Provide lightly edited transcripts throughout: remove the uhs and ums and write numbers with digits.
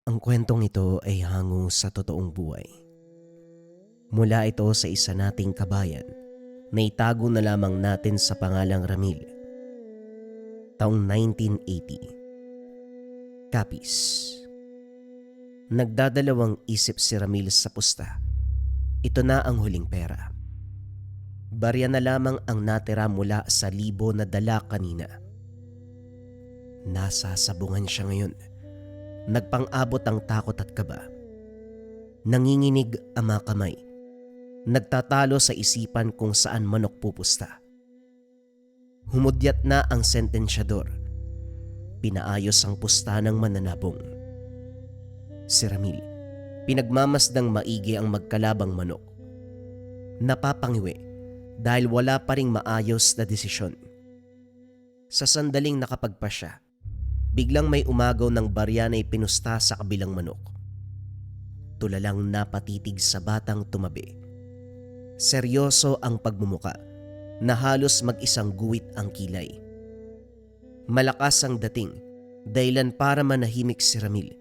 Ang kwentong ito ay hango sa totoong buhay. Mula ito sa isa nating kabayan na itago na lamang natin sa pangalang Ramil. Taong 1980. Kapis. Nagdadalawang isip si Ramil sa pusta. Ito na ang huling pera. Barya na lamang ang natira mula sa libo na dala kanina. Nasa sabungan siya ngayon. Nagpang-abot ang takot at kaba. Nanginginig ang mga kamay. Nagtatalo sa isipan kung saan manok pupusta. Humudyat na ang sentensyador. Pinaayos ang pusta ng mananabong. Si Ramil, pinagmamasdang maigi ang magkalabang manok. Napapangiwi dahil wala pa ring maayos na desisyon. Sa sandaling nakapagpa siya, biglang may umagaw ng barya na ipinusta sa kabilang manok. Tulalang napatitig sa batang tumabi. Seryoso ang pagmumuka na halos mag-isang guwit ang kilay. Malakas ang dating, dahilan para manahimik si Ramil.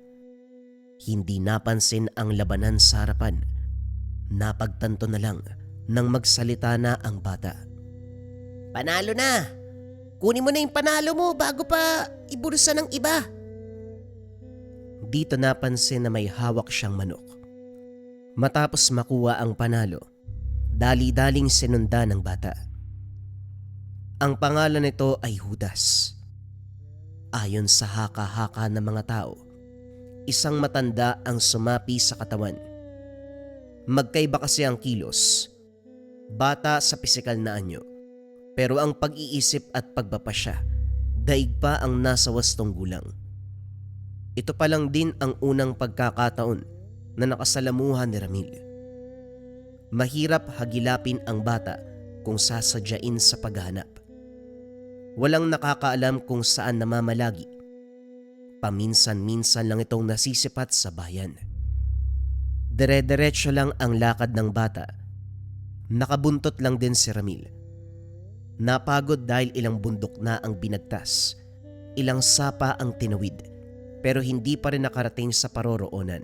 Hindi napansin ang labanan sa harapan. Napagtanto na lang nang magsalita na ang bata. Panalo na! Kunin mo na yung panalo mo bago pa ibulsa ng iba. Dito napansin na may hawak siyang manok. Matapos makuha ang panalo, dali-daling sinunda ng bata. Ang pangalan nito ay Judas. Ayon sa haka-haka ng mga tao, isang matanda ang sumapi sa katawan. Magkaiba kasi ang kilos. Bata sa pisikal na anyo, pero ang pag-iisip at pagpapasya, daig pa ang nasa wastong gulang. Ito pa lang din ang unang pagkakataon na nakasalamuhan ni Ramil. Mahirap hagilapin ang bata kung sasadyain sa paghahanap. Walang nakakaalam kung saan namamalagi. Paminsan-minsan lang itong nasisipat sa bayan. Dire-diretso lang ang lakad ng bata. Nakabuntot lang din si Ramil. Napagod dahil ilang bundok na ang binagtas. Ilang sapa ang tinawid, pero hindi pa rin nakarating sa paroroonan.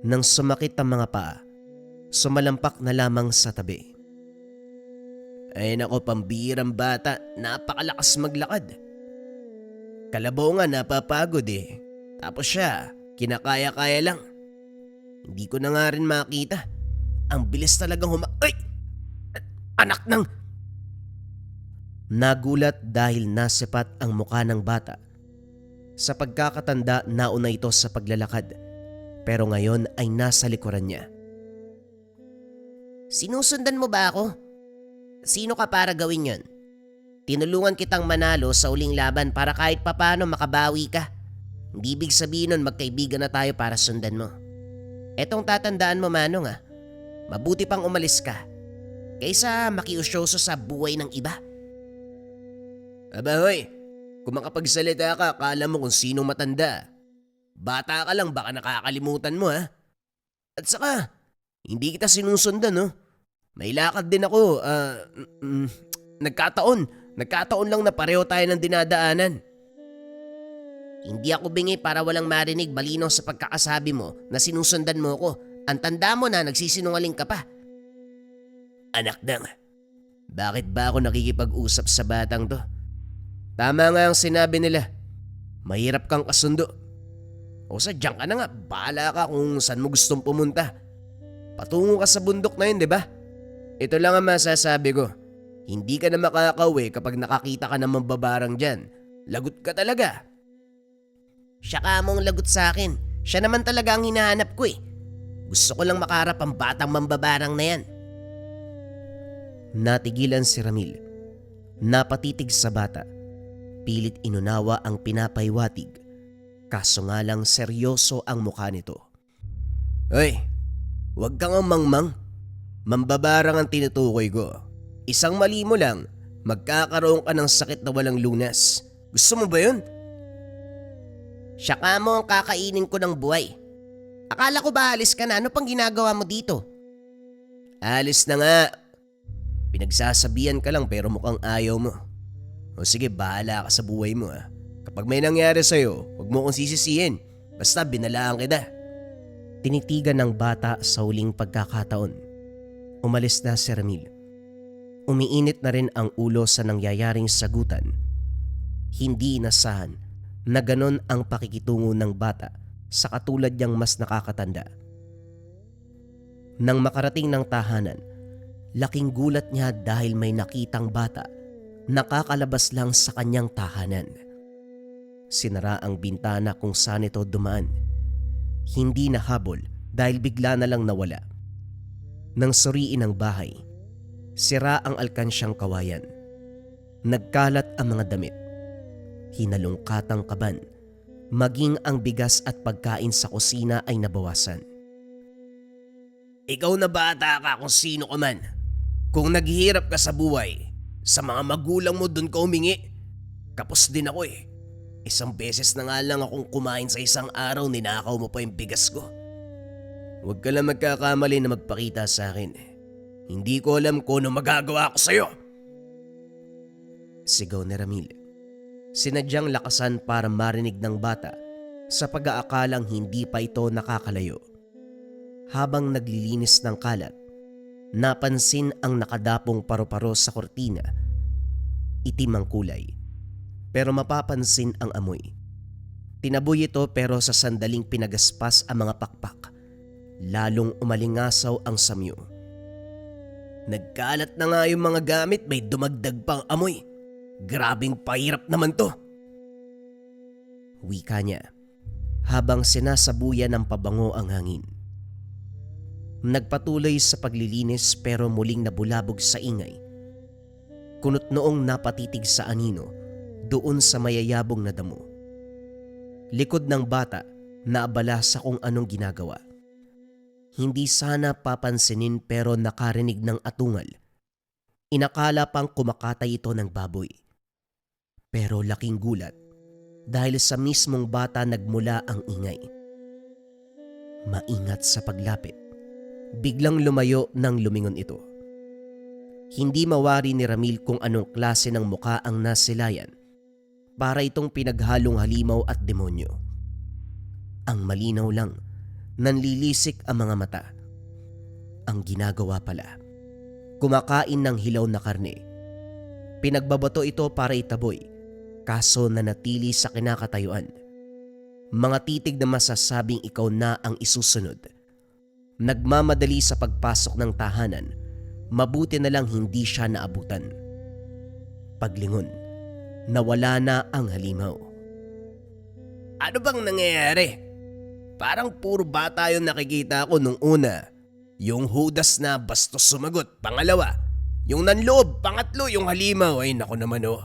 Nang sumakit ang mga paa, sumalampak na lamang sa tabi. Ay nako, pambirang bata, napakalakas maglakad. Kalabaw nga napapagod eh. Tapos siya, kinakaya-kaya lang. Hindi ko na nga rin makita. Ang bilis talagang Ay! Anak ng... Nagulat dahil nasipat ang muka ng bata. Sa pagkakatanda, nauna ito sa paglalakad, pero ngayon ay nasa likuran niya. Sinusundan mo ba ako? Sino ka para gawin yon? Tinulungan kitang manalo sa uling laban para kahit papano makabawi ka. Hindi ibig sabihin nun magkaibigan na tayo para sundan mo. Etong tatandaan mo, Manong, mabuti pang umalis ka kaysa makiusyoso sa buhay ng iba. Aba hoy, kung makapagsalita ka, akala mo kung sinong matanda. Bata ka lang, baka nakakalimutan mo ha. At saka, hindi kita sinusundan no. May lakad din ako, nagkataon lang na pareho tayo ng dinadaanan. Hindi ako bingi para walang marinig malinaw sa pagkakasabi mo na sinusundan mo ko. Ang tanda mo na nagsisinungaling ka pa. Anak nang, bakit ba ako nakikipag-usap sa batang to? Tama nga ang sinabi nila. Mahirap kang kasundo. O sadyang ka na nga, bahala ka kung saan mo gustong pumunta. Patungo ka sa bundok na yun, di ba? Ito lang ang masasabi ko. Hindi ka na makakauwi kapag nakakita ka ng mambabarang dyan. Lagot ka talaga. Siya ka mong lagot sa akin. Siya naman talaga ang hinahanap ko eh. Gusto ko lang makaharap ang batang mambabarang na yan. Natigilan si Ramil. Napatitig sa bata. Pilit inunawa ang pinapaywatig. Kaso nga lang seryoso ang mukha nito. Hoy, huwag kang mangmang. Mambabarang ang tinutukoy ko. Isang mali mo lang, magkakaroon ka ng sakit na walang lunas. Gusto mo ba yun? Siya ka mo ang kakainin ko ng buhay. Akala ko ba alis ka na? Ano pang ginagawa mo dito? Alis na nga. Pinagsasabihan ka lang pero mukhang ayaw mo. O sige, bahala ka sa buhay mo. Kapag may nangyari sa'yo, huwag mo kong sisisihin. Basta binalaan kita. Tinitigan ng bata sa huling pagkakataon. Umalis na si Ramil. Umiinit na rin ang ulo sa nangyayaring sagutan. Hindi inasahan na ganon ang pakikitungo ng bata sa katulad niyang mas nakakatanda. Nang makarating ng tahanan, laking gulat niya dahil may nakitang bata nakakalabas lang sa kanyang tahanan. Sinara ang bintana kung saan ito dumaan. Hindi nahabol dahil bigla na lang nawala. Nang suriin ang bahay, sira ang alkansyang kawayan. Nagkalat ang mga damit. Hinalungkat ang kaban. Maging ang bigas at pagkain sa kusina ay nabawasan. Ikaw na bata ka kung sino ka man. Kung naghihirap ka sa buhay, sa mga magulang mo dun ka humingi. Kapos din ako eh. Isang beses na nga lang akong kumain sa isang araw, ninakaw mo pa yung bigas ko. Huwag ka lang magkakamali na magpakita sa akin. Hindi ko alam kung ano magagawa ko sa'yo. Sigaw ni Ramil. Sinadyang lakasan para marinig ng bata sa pag-aakalang hindi pa ito nakakalayo. Habang naglilinis ng kalat, napansin ang nakadapong paru-paro sa kortina. Itim ang kulay, pero mapapansin ang amoy. Tinaboy ito pero sa sandaling pinagaspas ang mga pakpak, lalong umalingasaw ang samyo. Nagkalat na nga yung mga gamit, may dumagdag pang amoy. Grabing pahirap naman to. Wika niya habang sinasabuyan ng pabango ang hangin. Nagpatuloy sa paglilinis pero muling nabulabog sa ingay. Kunot noong napatitig sa anino doon sa mayayabong na damo. Likod ng bata na abala sa kung anong ginagawa. Hindi sana papansinin pero nakarinig ng atungal. Inakala pang kumakatay ito ng baboy. Pero laking gulat dahil sa mismong bata nagmula ang ingay. Maingat sa paglapit, biglang lumayo nang lumingon ito. Hindi mawari ni Ramil kung anong klase ng muka ang nasilayan. Para itong pinaghalong halimaw at demonyo. Ang malinaw lang, nanlilisik ang mga mata. Ang ginagawa pala, kumakain ng hilaw na karne. Pinagbabato ito para itaboy, kaso nanatili sa kinakatayuan. Mga titig na masasabing ikaw na ang isusunod. Nagmamadali sa pagpasok ng tahanan, mabuti na lang hindi siya naabutan. Paglingon, nawala na ang halimaw. Ano bang nangyayari? Parang puro bata yung nakikita ko nung una. Yung hudas na bastos sumagot, pangalawa. Yung nanloob, pangatlo, yung halimaw. Ay naku naman oh.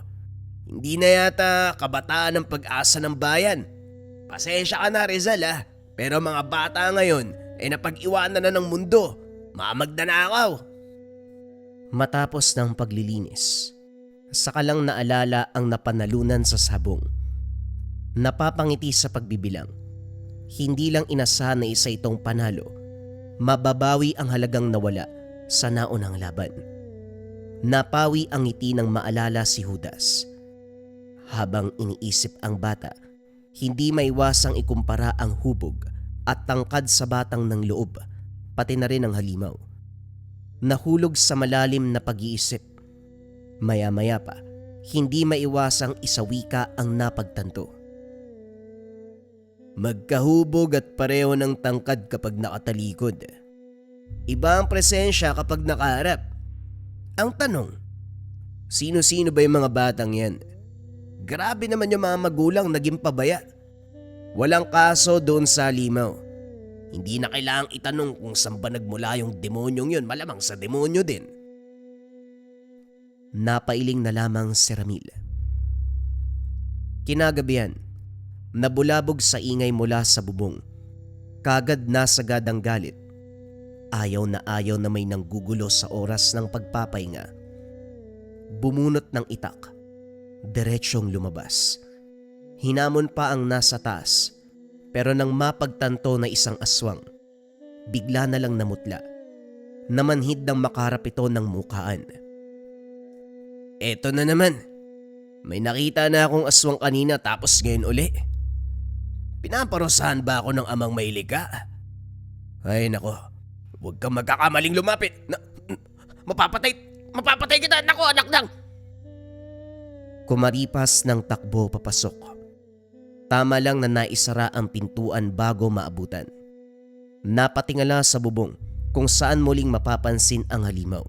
Hindi na yata kabataan ng pag-asa ng bayan. Pasensya ka na Rizal ah. Pero mga bata ngayon ay napag-iwanan na ng mundo. Mamagdanakaw. Matapos ng paglilinis, saka lang naalala ang napanalunan sa sabong. Napapangiti sa pagbibilang. Hindi lang inasahan na isa itong panalo. Mababawi ang halagang nawala sa naunang laban. Napawi ang ngiti ng maalala si Judas. Habang iniisip ang bata, hindi maiwasang ikumpara ang hubog at tangkad sa batang ng loob, pati na rin ang halimaw. Nahulog sa malalim na pag-iisip. Maya-maya pa, hindi maiwasang isawika ang napagtanto. Magkahubog at pareho ng tangkad kapag nakatalikod. Iba ang presensya kapag nakaharap. Ang tanong, sino-sino ba yung mga batang yan? Grabe naman yung mga magulang naging pabaya. Walang kaso doon sa halimaw. Hindi na kailangang itanong kung saan ba nagmula yung demonyong yun, malamang sa demonyo din. Napailing na lamang si Ramil. Kinagabihan, nabulabog sa ingay mula sa bubong. Kagad nasagad ang galit. Ayaw na may nanggugulo sa oras ng pagpapahinga. Bumunot ng itak. Diretsyong lumabas. Hinamon pa ang nasa taas. Pero nang mapagtanto na isang aswang, bigla na lang namutla. Namanhid ng makarap ito ng mukaan. Eto na naman. May nakita na akong aswang kanina tapos ngayon uli. Pinaparusahan ba ako ng amang mailika? Ay nako, huwag kang magkakamaling lumapit. Mapapatay kita, nako anak nang. Kumaripas ng takbo papasok. Tama lang na naisara ang pintuan bago maabutan. Napatingala sa bubong kung saan muling mapapansin ang halimaw.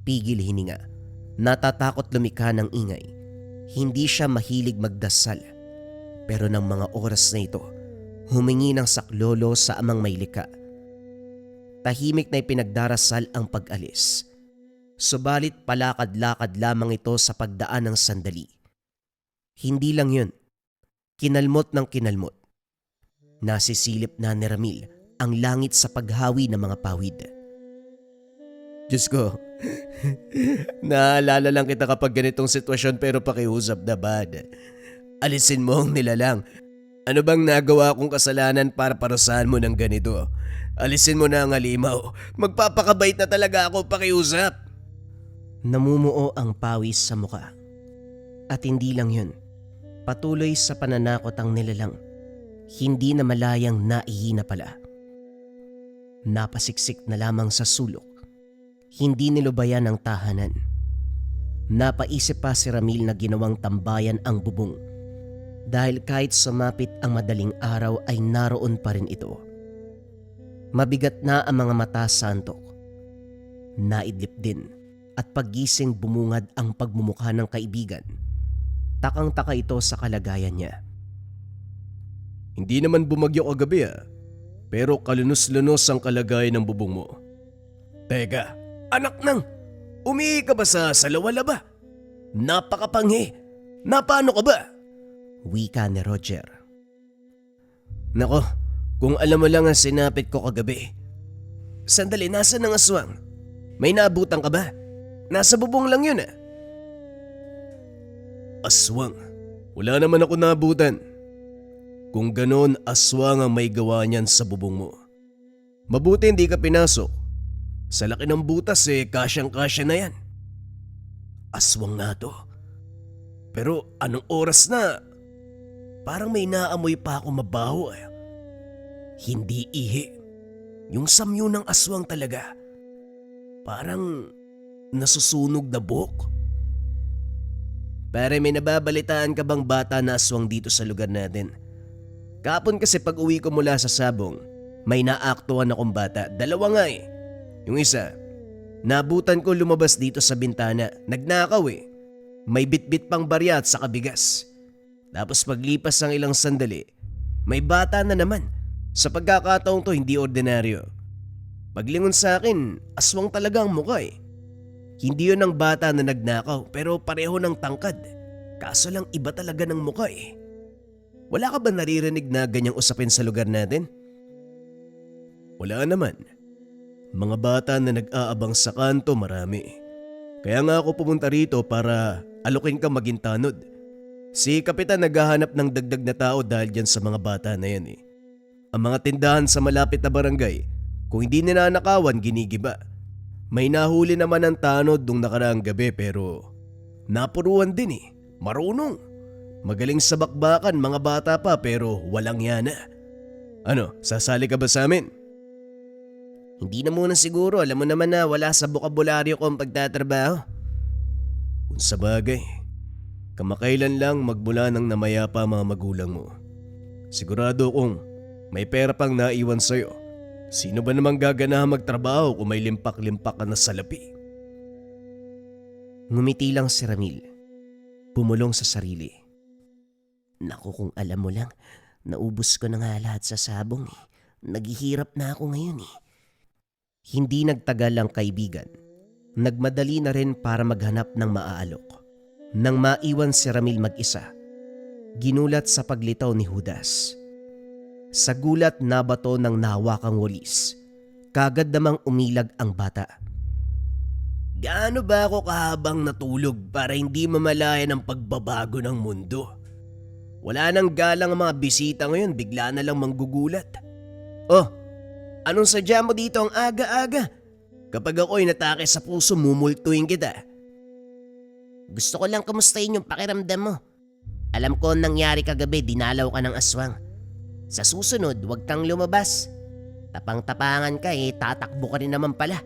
Pigil hininga. Natatakot lumikha ng ingay. Hindi siya mahilig magdasal. Pero ng mga oras na ito, humingi ng saklolo sa amang maylika. Tahimik na ipinagdarasal ang pag-alis. Subalit palakad-lakad lamang ito sa pagdaan ng sandali. Hindi lang yun. Kinalmot ng kinalmot. Nasisilip na ni Ramil ang langit sa paghawi ng mga pawid. Diyos ko, naalala lang kita kapag ganitong sitwasyon pero pakiusap na bad. Alisin mo ang nilalang. Ano bang nagawa kong kasalanan para parusahan mo ng ganito? Alisin mo na ang halimaw. Magpapakabait na talaga ako, pakiusap. Namumuo ang pawis sa muka. At hindi lang yun. Patuloy sa pananakot ang nilalang. Hindi na malayang naihina pala. Napasiksik na lamang sa sulok. Hindi nilubayan ang tahanan. Napaisip pa si Ramil na ginawang tambayan ang bubong. Dahil kahit sumapit ang madaling araw ay naroon pa rin ito. Mabigat na ang mga mata sa antok. Naidlip din at paggising bumungad ang pagmumukha ng kaibigan. Takang-taka ito sa kalagayan niya. Hindi naman bumagyo kagabi pero kalunos-lunos ang kalagayan ng bubong mo. Teka, anak nang, umihi ka ba sa salawala ba? Napakapanghi, napano ka ba? Wika ni Roger. Nako, kung alam mo lang ang sinapit ko kagabi. Sandali, nasa ng aswang? May naabutan ka ba? Nasa bubong lang yun Aswang? Wala naman ako naabutan. Kung ganon, aswang ang may gawa niyan sa bubong mo. Mabuti hindi ka pinasok. Sa laki ng butas kasyang-kasya na yan. Aswang nga to. Pero anong oras na? Parang may naamoy pa ako mabaho Hindi ihi. Yung samyo ng aswang talaga. Parang nasusunog na buhok. Pare, may nababalitaan ka bang bata na aswang dito sa lugar natin? Kapon kasi pag uwi ko mula sa sabong, may naaktuhan akong bata. Dalawa nga Yung isa, nabutan ko lumabas dito sa bintana. Nagnakaw May bitbit pang barya at saka bigas. Tapos paglipas ng ilang sandali, may bata na naman. Sa pagkakataong to, hindi ordinaryo. Paglingon sa akin, aswang talaga ang mukha Hindi yun ang bata na nagnakaw pero pareho ng tangkad. Kaso lang iba talaga ng mukha Wala ka ba naririnig na ganyang usapin sa lugar natin? Wala naman. Mga bata na nag-aabang sa kanto marami. Kaya nga ako pumunta rito para alokin ka maging tanod. Si Kapitan naghahanap ng dagdag na tao dahil dyan sa mga bata na yan Ang mga tindahan sa malapit na barangay, kung hindi ninanakawan, ginigiba. May nahuli naman ang tanod nung nakaraang gabi pero napuruan din Marunong. Magaling sa bakbakan, mga bata pa pero walang yana. Ano, sasali ka ba sa amin? Hindi na muna siguro, alam mo naman na wala sa bokabularyo ko ang pagtatrabaho. Kung sabagay, kamakailan lang magmula nang namayapa mga magulang mo. Sigurado kong may pera pang naiwan sa'yo. Sino ba namang gaganahan magtrabaho kung may limpak-limpak ka na salapi? Ngumiti lang si Ramil. Bumulong sa sarili. Naku, kung alam mo lang, naubos ko na nga lahat sa sabong Naghihirap na ako ngayon Hindi nagtagal ang kaibigan. Nagmadali na rin para maghanap ng maaalok. Nang maiwan si Ramil mag-isa, ginulat sa paglitaw ni Judas. Sa gulat nabato ng nahawakang walis. Kagad namang umilag ang bata. Gaano ba ako kahabang natulog para hindi mamalayan ang pagbabago ng mundo? Wala nang galang ang mga bisita ngayon, bigla na lang manggugulat. Oh, anong sadya mo dito ang aga-aga? Kapag ako'y natake sa puso, mumultuin kita. Gusto ko lang kamustahin yung pakiramdam mo. Alam ko ang nangyari kagabi, dinalaw ka ng aswang. Sa susunod, huwag kang lumabas. Tapang-tapangan ka tatakbo ka rin naman pala.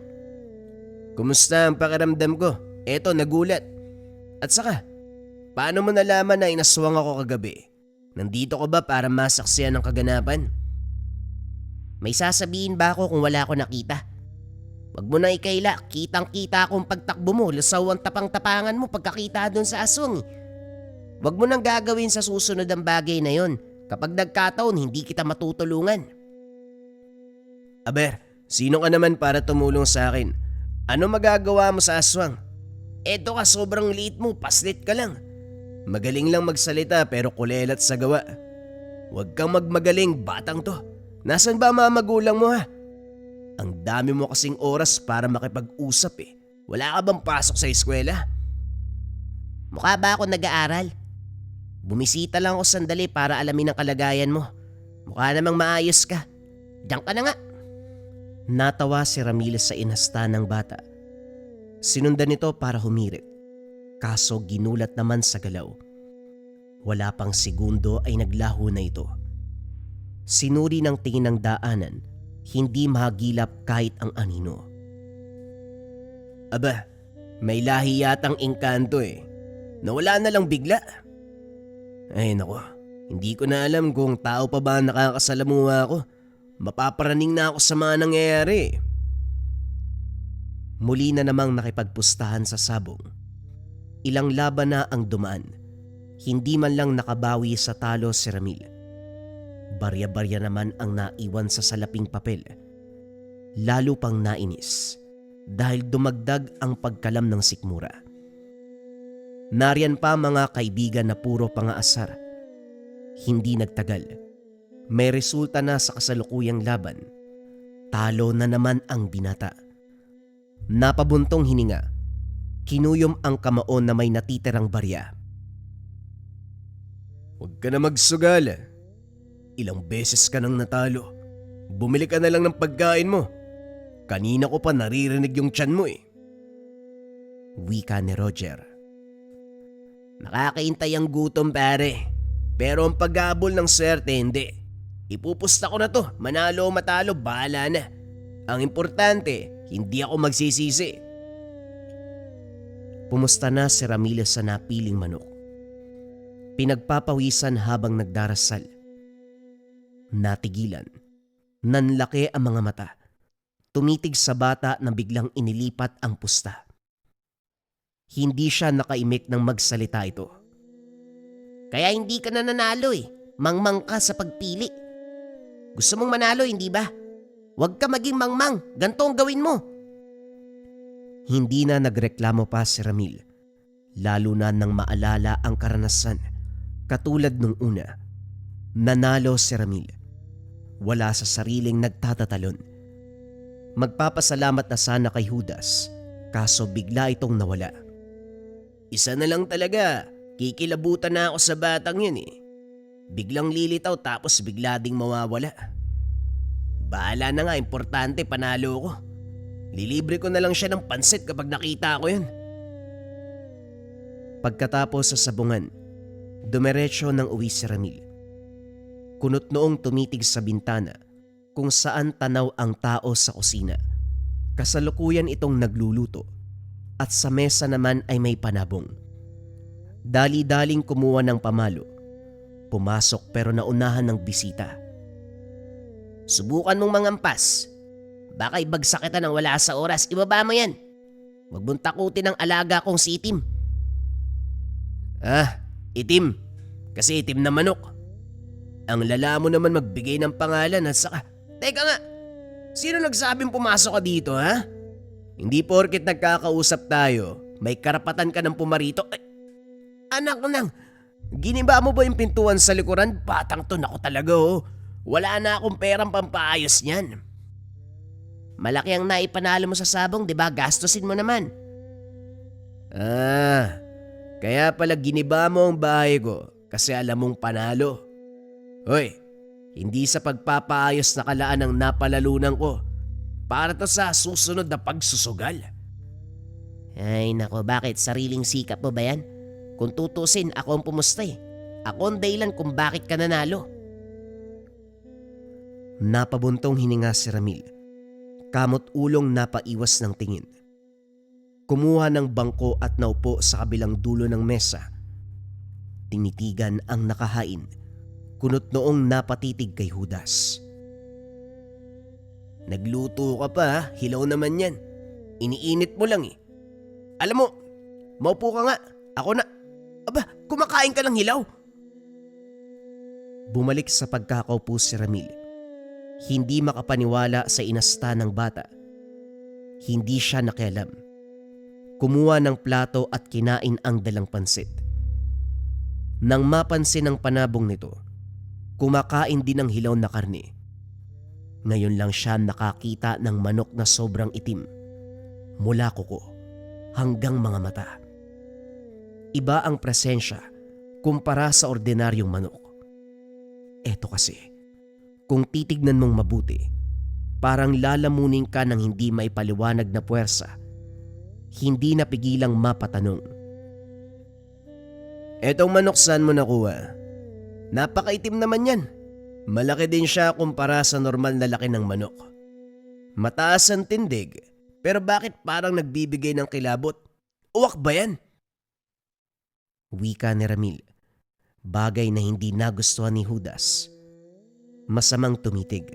Kumusta ang pakiramdam ko? Eto, nagulat. At saka, paano mo nalaman na inaswang ako kagabi? Nandito ko ba para masaksiyan ang kaganapan? May sasabihin ba ako kung wala ko nakita? Huwag mo na ikaila, kitang-kita akong pagtakbo mo, lusaw ang tapang-tapangan mo pagkakita doon sa aswang. Huwag mo nang gagawin sa susunod ang bagay na yon. Kapag nagkataon, hindi kita matutulungan. Aber, sino ka naman para tumulong sa akin? Ano magagawa mo sa aswang? Eto ka, sobrang liit mo, paslit ka lang. Magaling lang magsalita pero kulelat sa gawa. Huwag kang magmagaling, batang to. Nasaan ba mga magulang mo ha? Ang dami mo kasing oras para makipag-usap. Wala ka bang pasok sa eskwela? Mukha ba ako nag-aaral? Bumisita lang ako sandali para alamin ang kalagayan mo. Mukha namang maayos ka. Diyan ka na nga. Natawa si Ramirez sa inhasta ng bata. Sinundan nito para humirit. Kaso ginulat naman sa galaw. Wala pang segundo ay naglaho na ito. Sinuri ng tingin ng daanan, hindi mahagilap kahit ang anino. Aba, may lahi yatang engkanto Nawala na lang bigla. Ay nako, hindi ko na alam kung tao pa ba ang nakakasalamuha ako. Mapaparaning na ako sa mga nangyayari. Muli na namang nakipagpustahan sa sabong. Ilang laban na ang dumaan. Hindi man lang nakabawi sa talo si Ramil. Barya-barya naman ang naiwan sa salaping papel. Lalo pang nainis dahil dumagdag ang pagkalam ng sikmura. Nariyan pa mga kaibigan na puro pangaasar. Hindi nagtagal. May resulta na sa kasalukuyang laban. Talo na naman ang binata. Napabuntong hininga. Kinuyom ang kamaon na may natitirang barya. Huwag ka na magsugal. Ilang beses ka nang natalo. Bumili ka na lang ng pagkain mo. Kanina ko pa naririnig yung tiyan mo Wika ni Roger. Nakakaintay ang gutom pare. Pero ang pag-aabol ng swerte hindi. Ipupusta ko na to, manalo o matalo, bahala na. Ang importante, hindi ako magsisisi. Pumusta na si Ramirez sa napiling manok. Pinagpapawisan habang nagdarasal. Natigilan. Nanlaki ang mga mata. Tumitig sa bata na biglang inilipat ang pusta. Hindi siya nakaimik ng magsalita ito. Kaya hindi ka na nanalo Mangmang ka sa pagpili. Gusto mong manalo, hindi ba? Huwag ka maging mangmang. Ganito ang gawin mo. Hindi na nagreklamo pa si Ramil. Lalo na nang maalala ang karanasan. Katulad nung una. Nanalo si Ramil. Wala sa sariling nagtatatalon. Magpapasalamat na sana kay Judas. Kaso bigla itong nawala. Isa na lang talaga. Kikilabutan na ako sa batang yun Biglang lilitaw tapos bigla ding mawawala. Bahala na nga, importante panalo ko. Lilibre ko na lang siya ng pansit kapag nakita ko yun. Pagkatapos sa sabungan, dumiretso ng uwi si Ramil. Kunot noong tumitig sa bintana kung saan tanaw ang tao sa kusina. Kasalukuyan itong nagluluto at sa mesa naman ay may panabong. Dali-daling kumuha ng pamalo. Pumasok pero naunahan ng bisita. Subukan mong mangampas. Baka ibagsak kita ng wala sa oras. Ibaba mo yan. Huwag mong takutin ang alaga kong si Itim. Itim. Kasi itim na manok. Ang lala mo naman magbigay ng pangalan at saka... Teka nga, sino nagsabing pumasok ka dito ha? Hindi porket nagkakausap tayo, may karapatan ka ng pumarito. Ay, anak nang, giniba mo ba yung pintuan sa likuran? Batang to, naku talaga Wala na akong perang pampaayos niyan. Malaki ang naipanalo mo sa sabong, di ba? Gastusin mo naman. Kaya pala giniba mo ang bahay ko kasi alam mong panalo. Hoy, hindi sa pagpapaayos na kalaan ang napalalunan ko. Para to sa susunod na pagsusugal. Ay nako, bakit? Sariling sikap mo ba yan? Kung tutusin, ako ang pumusta Ako ang dahilan kung bakit ka nanalo. Napabuntong hininga si Ramil. Kamot ulong napaiwas ng tingin. Kumuha ng bangko at naupo sa kabilang dulo ng mesa. Tinitigan ang nakahain, kunot noong napatitig kay Judas. Nagluto ka pa ha? Hilaw naman yan. Iniinit mo lang eh. Alam mo, maupo ka nga. Ako na. Aba, kumakain ka ng hilaw. Bumalik sa pagkakaupo si Ramil. Hindi makapaniwala sa inasta ng bata. Hindi siya nakialam. Kumuha ng plato at kinain ang dalang pansit. Nang mapansin ng panabong nito, kumakain din ng hilaw na karne. Ngayon lang siya nakakita ng manok na sobrang itim, mula kuko hanggang mga mata. Iba ang presensya kumpara sa ordinaryong manok. Eto kasi, kung titignan mong mabuti, parang lalamunin ka ng hindi maipaliwanag na puwersa. Hindi napigilang mapatanong. Etong manok saan mo nakuha? Napakaitim naman yan. Malaki din siya kumpara sa normal na laki ng manok. Mataas ang tindig, pero bakit parang nagbibigay ng kilabot? Uwak ba yan? Wika ni Ramil, bagay na hindi nagustuhan ni Judas. Masamang tumitig.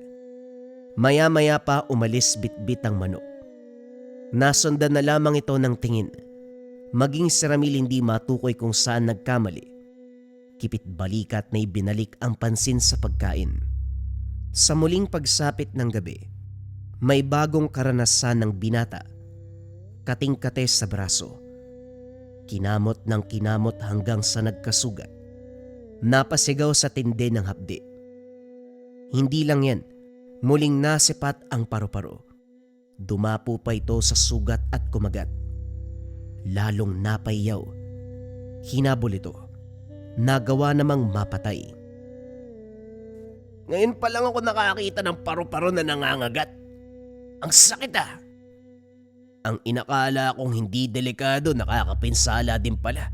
Maya-maya pa umalis bitbit ang manok. Nasundan na lamang ito ng tingin. Maging si Ramil hindi matukoy kung saan nagkamali. Kipit balikat na ibinalik ang pansin sa pagkain. Sa muling pagsapit ng gabi, may bagong karanasan ng binata. Kating-kate sa braso. Kinamot ng kinamot hanggang sa nagkasugat. Napasigaw sa tindi ng hapdi. Hindi lang yan, muling nasipat ang paru-paro. Dumapo pa ito sa sugat at kumagat. Lalong napayaw. Hinabol ito. Nagawa namang mapatay. Ngayon pa lang ako nakakita ng paru-paro na nangangagat. Ang sakit ah. Ang inakala kong hindi delikado, nakakapinsala din pala.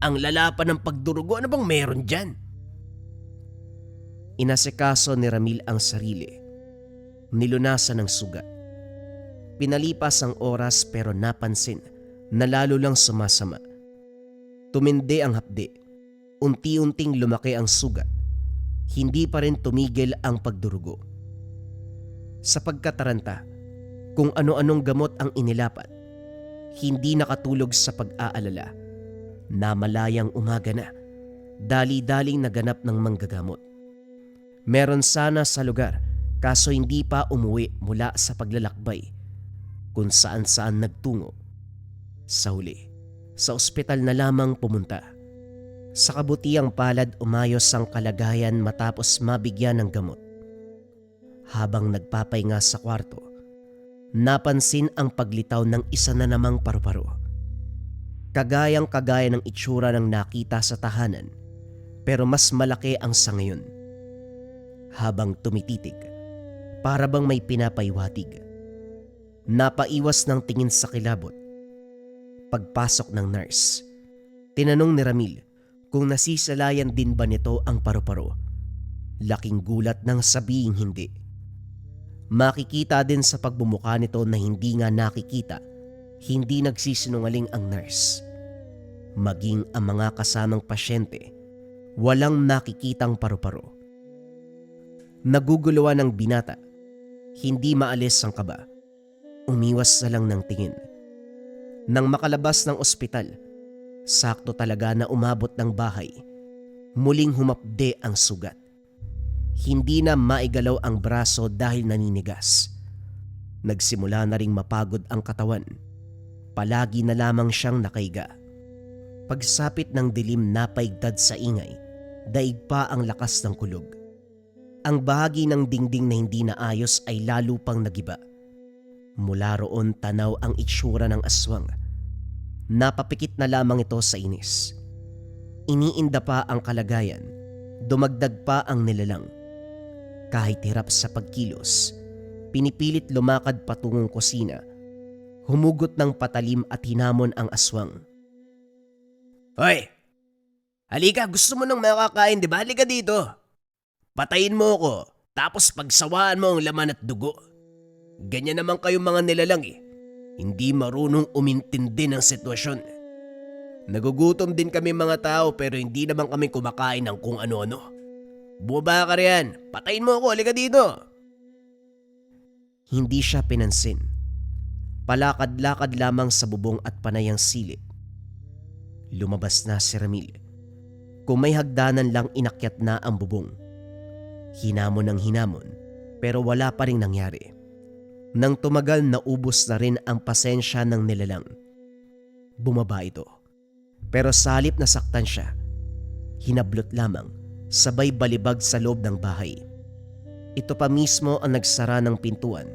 Ang lala pa ng pagdurugo, ano bang meron dyan? Inasikaso ni Ramil ang sarili. Nilunasan ng sugat. Pinalipas ang oras pero napansin na lalo lang sumasama. Tumindi ang hapdi. Unti-unting lumaki ang sugat. Hindi pa rin tumigil ang pagdurugo. Sa pagkataranta, kung ano-anong gamot ang inilapat, hindi nakatulog sa pag-aalala. Namalayang umaga na, dali-daling naganap ng manggagamot. Meron sana sa lugar kaso hindi pa umuwi mula sa paglalakbay kung saan-saan nagtungo. Sa huli, sa ospital na lamang pumunta. Sa kabutiang palad umayos ang kalagayan matapos mabigyan ng gamot. Habang nagpapahinga sa kwarto, napansin ang paglitaw ng isa na namang paru-paro. Kagayang-kagaya ng itsura ng nakita sa tahanan, pero mas malaki ang sa ngayon. Habang tumititig, para bang may pinapaywatig. Napaiwas ng tingin sa kilabot. Pagpasok ng nurse, tinanong ni Ramil kung nasisalayan din ba nito ang paru-paro. Laking gulat nang sabihing hindi. Makikita din sa pagbumuka nito na hindi nga nakikita, hindi nagsisinungaling ang nurse. Maging ang mga kasamang pasyente, walang nakikitang paru-paro. Naguguluhan ng binata, hindi maalis ang kaba. Umiwas na lang ng tingin. Nang makalabas ng ospital, sakto talaga na umabot ng bahay. Muling humapde ang sugat. Hindi na maigalaw ang braso dahil naninigas. Nagsimula na ring mapagod ang katawan. Palagi na lamang siyang nakaiga. Pagsapit ng dilim napaigdad sa ingay, daig pa ang lakas ng kulog. Ang bahagi ng dingding na hindi naayos ay lalo pang nagiba. Mula roon tanaw ang itsura ng aswang. Napapikit na lamang ito sa inis. Iniinda pa ang kalagayan, dumagdag pa ang nilalang. Kahit hirap sa pagkilos, pinipilit lumakad patungong kusina. Humugot ng patalim at hinamon ang aswang. Hoy! Halika, gusto mo nang makakain, di ba? Halika dito. Patayin mo ko, Tapos pagsawaan mo ang laman at dugo. Ganyan naman kayong mga nilalang eh. Hindi marunong umintindi ng sitwasyon. Nagugutom din kami mga tao pero hindi naman kami kumakain ng kung ano-ano. Bumaba ka riyan. Patayin mo ako. Halika dito. Hindi siya pinansin. Palakad-lakad lamang sa bubong at panayang silip. Lumabas na si Ramil. Kung may hagdanan lang inakyat na ang bubong. Hinamon ng hinamon pero wala pa ring nangyari. Nang tumagal naubos na rin ang pasensya ng nilalang. Bumaba ito. Pero sa halip na saktan siya, hinablot lamang sabay balibag sa loob ng bahay. Ito pa mismo ang nagsara ng pintuan.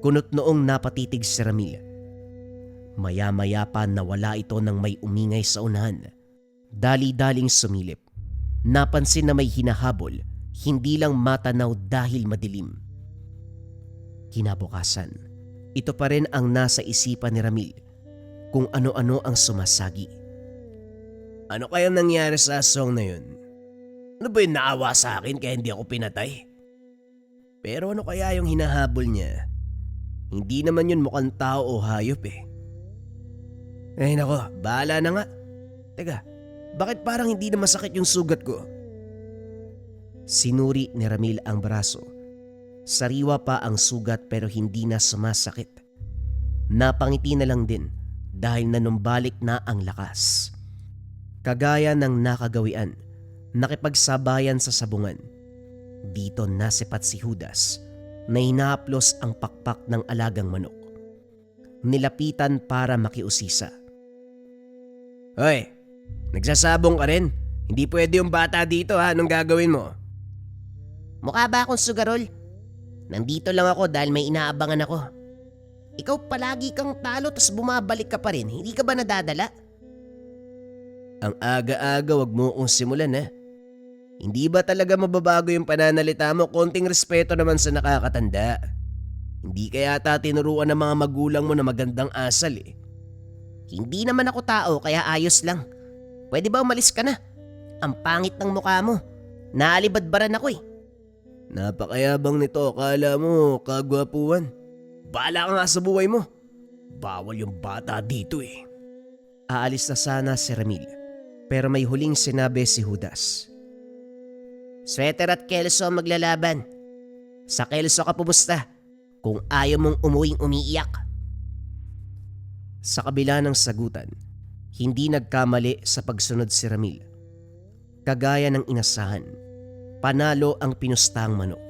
Kunot noong napatitig si Ramil. Maya-maya pa nawala ito nang may umingay sa unahan. Dali-daling sumilip. Napansin na may hinahabol, hindi lang matanaw dahil madilim. Kinabukasan, ito pa rin ang nasa isipan ni Ramil, kung ano-ano ang sumasagi. Ano kayang nangyari sa aswang na yun? Ano ba yung naawa sa akin kaya hindi ako pinatay? Pero ano kaya yung hinahabol niya? Hindi naman yun mukhang tao o hayop eh. Ay nako, bahala na nga. Teka, bakit parang hindi na masakit yung sugat ko? Sinuri ni Ramil ang braso. Sariwa pa ang sugat pero hindi na sumasakit. Napangiti na lang din dahil nanumbalik na ang lakas. Kagaya ng nakagawian, nakipagsabayan sa sabungan. Dito nasipat si Judas na hinahaplos ang pakpak ng alagang manok. Nilapitan para makiusisa. Hoy, nagsasabong ka rin? Hindi pwede yung bata dito ha, anong gagawin mo? Mukha ba akong sugarol? Nandito lang ako dahil may inaabangan ako. Ikaw palagi kang talo tas bumabalik ka pa rin, hindi ka ba nadadala? Ang aga-aga wag mo akong simulan ha. Hindi ba talaga mababago yung pananalita mo? Konting respeto naman sa nakakatanda. Hindi kaya yata tinuruan ng mga magulang mo na magandang asal eh. Hindi naman ako tao kaya ayos lang. Pwede ba umalis ka na? Ang pangit ng mukha mo. Naalibadbaran ako eh. Napakayabang nito, akala mo kagwapuan. Bahala ka nga sa buhay mo. Bawal yung bata dito eh. Aalis na sana si Ramil pero may huling sinabi si Judas. Sweater at Kelso ang maglalaban. Sa Kelso ka pumusta kung ayaw mong umuwing umiiyak. Sa kabila ng sagutan, hindi nagkamali sa pagsunod si Ramil. Kagaya ng inasahan, panalo ang pinustang manok.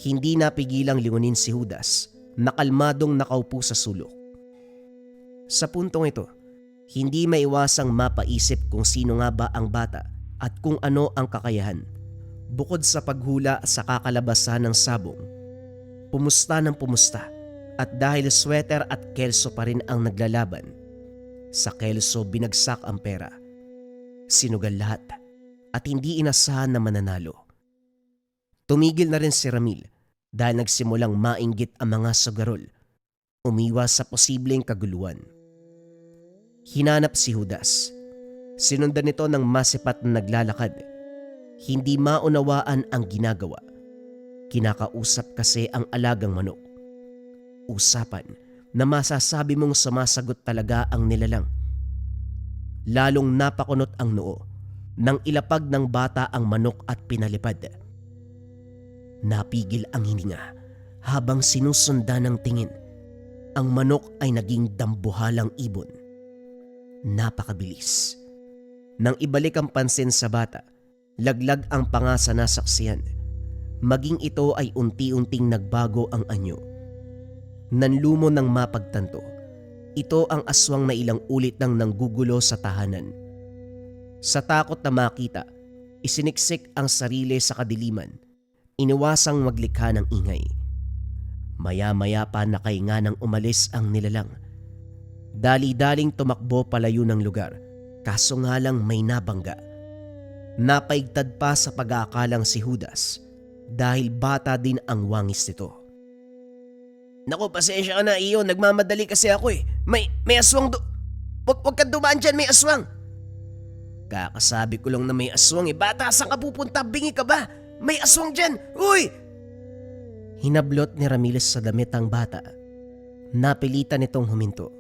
Hindi napigilang lingunin si Judas na kalmadong nakaupo sa sulok. Sa puntong ito, hindi maiwasang mapaisip kung sino nga ba ang bata at kung ano ang kakayahan. Bukod sa paghula sa kakalabasan ng sabong, pumusta ng pumusta at dahil sweater at Kelso pa rin ang naglalaban, sa Kelso binagsak ang pera. Sinugal lahat at hindi inasahan na mananalo. Tumigil na rin si Ramil dahil nagsimulang mainggit ang mga sugarol, umiwas sa posibleng kaguluhan. Hinanap si Judas. Sinundan nito ng masipat na naglalakad. Hindi maunawaan ang ginagawa. Kinakausap kasi ang alagang manok. Usapan na masasabi mong sumasagot talaga ang nilalang. Lalong napakunot ang noo nang ilapag ng bata ang manok at pinalipad. Napigil ang hininga habang sinusundan ng tingin. Ang manok ay naging dambuhalang ibon. Napakabilis. Nang ibalik ang pansin sa bata, laglag ang panga sa nasaksihan. Maging ito ay unti-unting nagbago ang anyo. Nanlumo ng mapagtanto. Ito ang aswang na ilang ulit nang nanggugulo sa tahanan. Sa takot na makita, isiniksik ang sarili sa kadiliman. Iniwasang maglikha ng ingay. Maya-maya pa nakahinga nang umalis ang nilalang. Dali-daling tumakbo palayo ng lugar, kaso nga lang may nabangga. Napaigtad pa sa pag-aakalang si Judas dahil bata din ang wangis nito. Naku, pasensya ka na iyo, nagmamadali kasi ako eh. May aswang Wag ka dumaan dyan, may aswang. Kakasabi ko lang na may aswang eh. Bata, saan ka pupunta? Bingi ka ba? May aswang dyan! Uy! Hinablot ni Ramil sa damit ang bata. Napilitan itong huminto.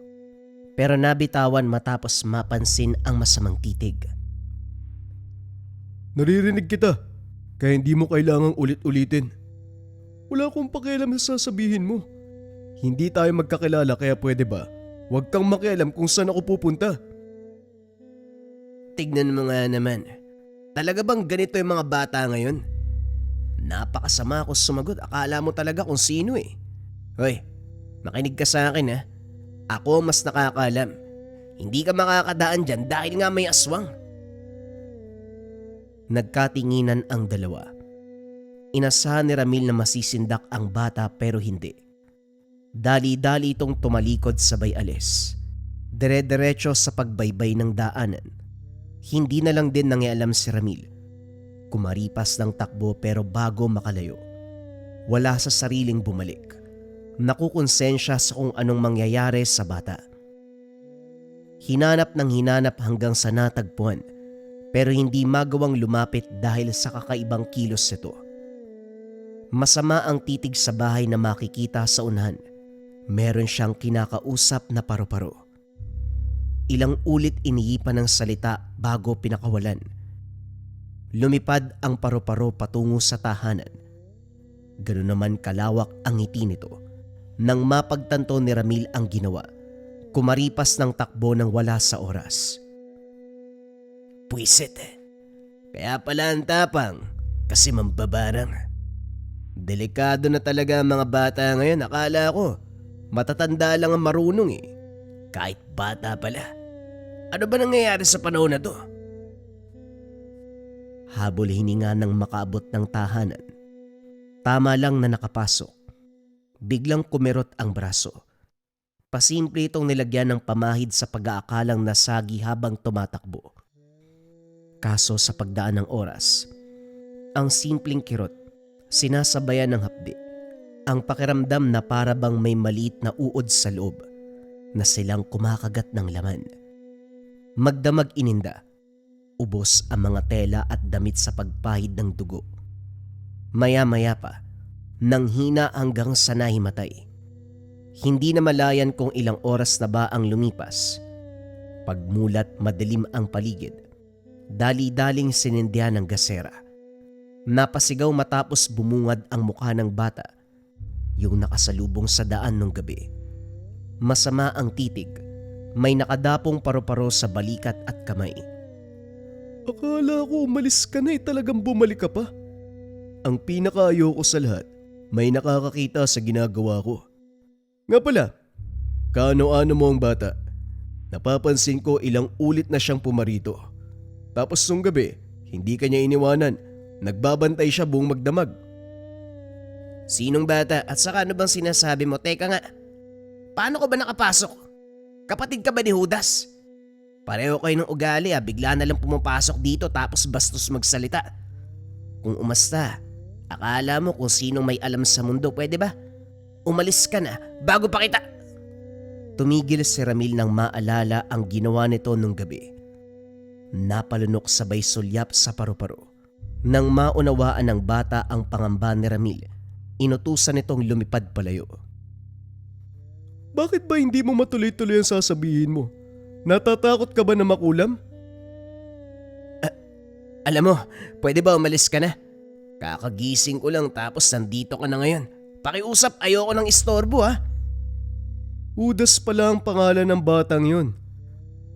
Pero nabitawan matapos mapansin ang masamang titig. Naririnig kita, kaya hindi mo kailangang ulit-ulitin. Wala akong pakialam sa sasabihin mo. Hindi tayo magkakilala kaya pwede ba? Huwag kang makialam kung saan ako pupunta. Tignan mo nga naman. Talaga bang ganito yung mga bata ngayon? Napakasama ako sumagot. Akala mo talaga kung sino eh. Hoy, makinig ka sa akin ha. Ako mas nakakaalam. Hindi ka makakadaan dyan dahil nga may aswang. Nagkatinginan ang dalawa. Inasahan ni Ramil na masisindak ang bata pero hindi. Dali-dali itong tumalikod sabay alis. Dire-diretso sa pagbaybay ng daanan. Hindi na lang din nangialam si Ramil. Kumaripas ng takbo pero bago makalayo. Wala sa sariling bumalik. Nakukonsensya sa kung anong mangyayari sa bata. Hinanap ng hinanap hanggang sa natagpuan pero hindi magawang lumapit dahil sa kakaibang kilos nito. Masama ang titig sa bahay na makikita sa unahan. Meron siyang kinakausap na paru-paro. Ilang ulit iniipan ng salita bago pinakawalan. Lumipad ang paru-paro patungo sa tahanan. Ganoon naman kalawak ang ngiti nito. Nang mapagtanto ni Ramil ang ginawa, kumaripas ng takbo ng wala sa oras. Puwisit. Kaya pala ang tapang kasi mambabarang. Delikado na talaga ang mga bata ngayon. Akala ko matatanda lang ang marunong eh. Kahit bata pala. Ano ba nangyayari sa panahon na to? Habol hininga ng makaabot ng tahanan. Tama lang na nakapasok. Biglang kumirot ang braso. Pasimple itong nilagyan ng pamahid sa pag-aakalang nasagi habang tumatakbo. Kaso sa pagdaan ng oras, ang simpleng kirot, sinasabayan ng hapdi. Ang pakiramdam na para bang may maliit na uod sa loob na silang kumakagat ng laman. Magdamag ininda. Ubos ang mga tela at damit sa pagpahid ng dugo. Maya-maya pa, nang hina hanggang sa nahimatay. Hindi na malayan kung ilang oras na ba ang lumipas. Pagmulat madilim ang paligid. Dali-daling sinindihan ng gasera. Napasigaw matapos bumungad ang mukha ng bata. Yung nakasalubong sa daan nung gabi. Masama ang titig. May nakadapong paru-paro sa balikat at kamay. Akala ko umalis ka na talagang bumalik ka pa. Ang pinakaayoko sa lahat, may nakakakita sa ginagawa ko. Nga pala, kaano-ano mo ang bata? Napapansin ko ilang ulit na siyang pumarito. Tapos nung gabi, hindi kanya iniwanan. Nagbabantay siya buong magdamag. Sinong bata at saka ano bang sinasabi mo? Teka nga, paano ka ba nakapasok? Kapatid ka ba ni Judas? Pareho kayo ng ugali bigla na lang pumapasok dito tapos bastos magsalita. Kung umasta, akala mo kung sinong may alam sa mundo, pwede ba? Umalis ka na bago pa kita. Tumigil si Ramil nang maalala ang ginawa nito nung gabi. Napalunok sabay sulyap sa paru-paro. Nang maunawaan ng bata ang pangamba ni Ramil, inutusan nitong lumipad palayo. Bakit ba hindi mo matuloy-tuloy ang sasabihin mo? Natatakot ka ba na makulam? Alam mo, pwede ba umalis ka na? Kakagising ko lang tapos nandito ka na ngayon. Pakiusap, ayoko ng istorbo ha. Judas pala ang pangalan ng batang yun.